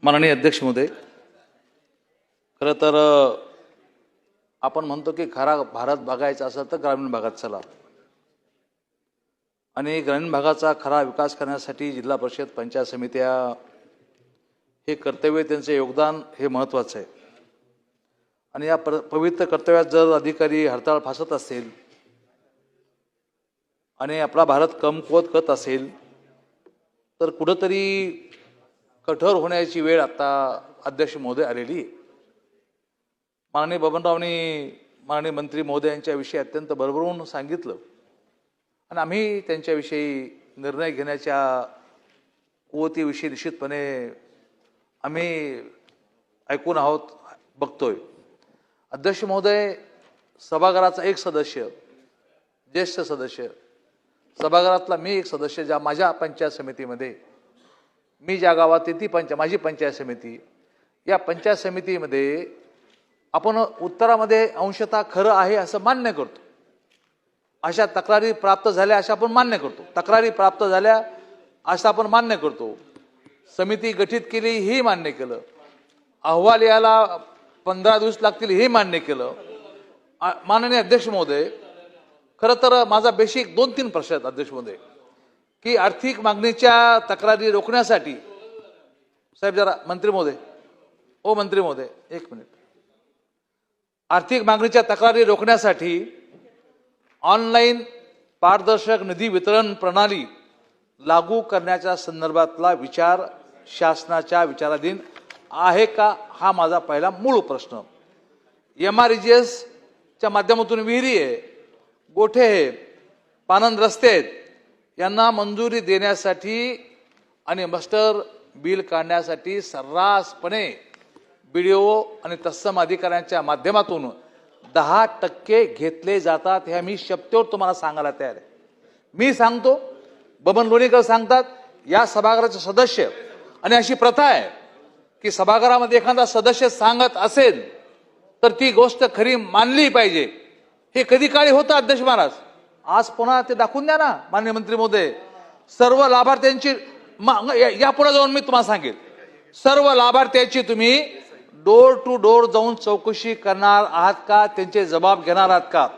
माननीय अध्यक्ष महोदय, खरं तर आपण म्हणतो की खरा भारत बघायचा असेल तर ग्रामीण भागात चला आणि ग्रामीण भागाचा खरा विकास करण्यासाठी जिल्हा परिषद पंचायत समित्या हे कर्तव्य, त्यांचे योगदान हे महत्त्वाचं आहे. आणि या पवित्र कर्तव्यात जर अधिकारी हरताळ फासत असतील आणि आपला भारत कमकुवत करत असेल तर कुठंतरी कठोर होण्याची वेळ आता अध्यक्ष महोदय आलेली आहे. माननीय बबनरावनी माननीय मंत्री महोदय यांच्याविषयी अत्यंत भरभरून सांगितलं आणि आम्ही त्यांच्याविषयी निर्णय घेण्याच्या कुवतीविषयी निश्चितपणे आम्ही ऐकून आहोत, बघतोय. अध्यक्ष महोदय, सभागृहाचा एक सदस्य, ज्येष्ठ सदस्य, सभागृहातला मी एक सदस्य, ज्या माझ्या पंचायत समितीमध्ये मी ज्या गावात ती माझी पंचायत समिती, या पंचायत समितीमध्ये आपण उत्तरामध्ये अंशतः खरं आहे असं मान्य करतो. अशा तक्रारी प्राप्त झाल्या अशा आपण मान्य करतो. तक्रारी प्राप्त झाल्या असं आपण मान्य करतो. समिती गठीत केली ही मान्य केलं. अहवाल याला 15 दिवस लागतील हे मान्य केलं. माननीय अध्यक्ष महोदय, खरं तर माझा बेसिक 2-3 प्रश्न आहेत अध्यक्ष महोदय, की आर्थिक मागणीच्या तक्रारी रोखण्यासाठी, साहेब जरा मंत्री महोदय, ओ मंत्री महोदय एक मिनिट, आर्थिक मागणीच्या तक्रारी रोखण्यासाठी ऑनलाईन पारदर्शक निधी वितरण प्रणाली लागू करण्याच्या संदर्भातला विचार शासनाच्या विचाराधीन आहे का, हा माझा पहिला मूळ प्रश्न. MRGSच्या माध्यमातून विहिरी आहे, गोठे आहे, पानंद रस्ते आहेत, यांना मंजुरी देण्यासाठी आणि मास्टर बिल काढण्यासाठी सर्रासपणे BDO आणि तत्सम अधिकाऱ्यांच्या माध्यमातून 10% घेतले जातात. हे मी शब्दावर तुम्हाला सांगायला तयार आहे. मी सांगतो, बबन लोणीकर सांगतात, या सभागृहाचे सदस्य, आणि अशी प्रथा आहे की सभागृहामध्ये एखादा सदस्य सांगत असेल तर ती गोष्ट खरी मानली पाहिजे. हे कधी काळी होतं अध्यक्ष महाराज, आज पुन्हा ते दाखवून द्या ना माननीय मंत्री महोदय. सर्व लाभार्थ्यांची यापुढे जाऊन मी तुम्हाला सांगेल, सर्व लाभार्थ्यांची तुम्ही डोर टू डोर जाऊन चौकशी करणार आहात का, त्यांचे जबाब घेणार आहात का?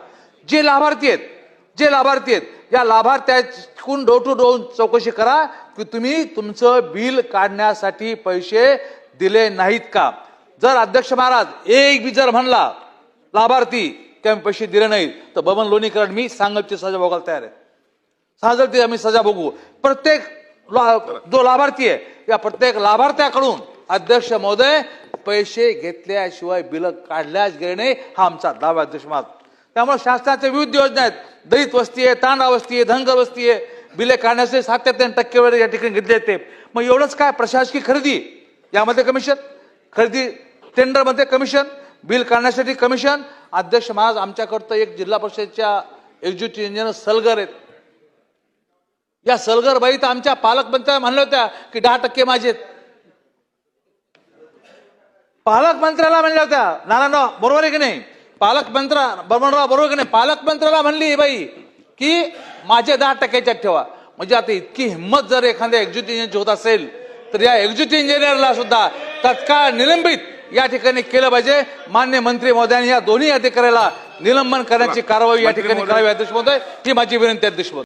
जे लाभार्थी आहेत या लाभार्थ्याकडून डोर टू डोर चौकशी करा की तुम्ही तुमचं बिल काढण्यासाठी पैसे दिले नाहीत का. जर अध्यक्ष महाराज एक बी जर म्हणला लाभार्थी की आम्ही पैसे दिले नाहीत तर बबन लोणीकर मी सांगतची सजा भोगायला तयार आहे. साहजिकते आम्ही सजा भोगू. प्रत्येक जो लाभार्थी आहे या प्रत्येक लाभार्थ्याकडून अध्यक्ष महोदय पैसे घेतल्याशिवाय बिल काढल्याच गेले नाही, हा आमचा दावा अध्यक्ष महाराज. त्यामुळे शासनाच्या विविध योजना आहेत, दलित वस्ती आहे, तांडा वस्ती आहे, धनगर वस्ती आहे, बिले काढण्याचे 87% या ठिकाणी घेतले येते. मग एवढंच काय, प्रशासकीय खरेदी यामध्ये कमिशन, खरेदी टेंडरमध्ये कमिशन, बिल काढण्यासाठी कमिशन. अध्यक्ष महाराज, आमच्याकडं एक जिल्हा परिषदेच्या एक्झिक्युटिव्ह इंजिनियर सलगर आहेत. या सलगर बाई तर आमच्या पालकमंत्र्यांना म्हणल्या होत्या की 10% माझे. पालकमंत्र्याला म्हणल्या होत्या, नारायणराव बरोबर आहे की नाही, बबनराव बरोबर की नाही, पालकमंत्र्याला म्हणली बाई की माझे 10%च्यात ठेवा. म्हणजे आता इतकी हिंमत जर एखाद्या एक्झिक्युटिव्ह इंजिनियरची होत असेल तर या एक्झिक्युटिव्ह इंजिनियरला सुद्धा तत्काळ निलंबित या ठिकाणी केलं पाहिजे. मान्य मंत्री महोदयांनी या दोन्ही अधिकाऱ्याला निलंबन करण्याची कारवाई या ठिकाणी करावी अध्यक्ष महोदय, ही माझी विनंती अध्यक्ष महोदय.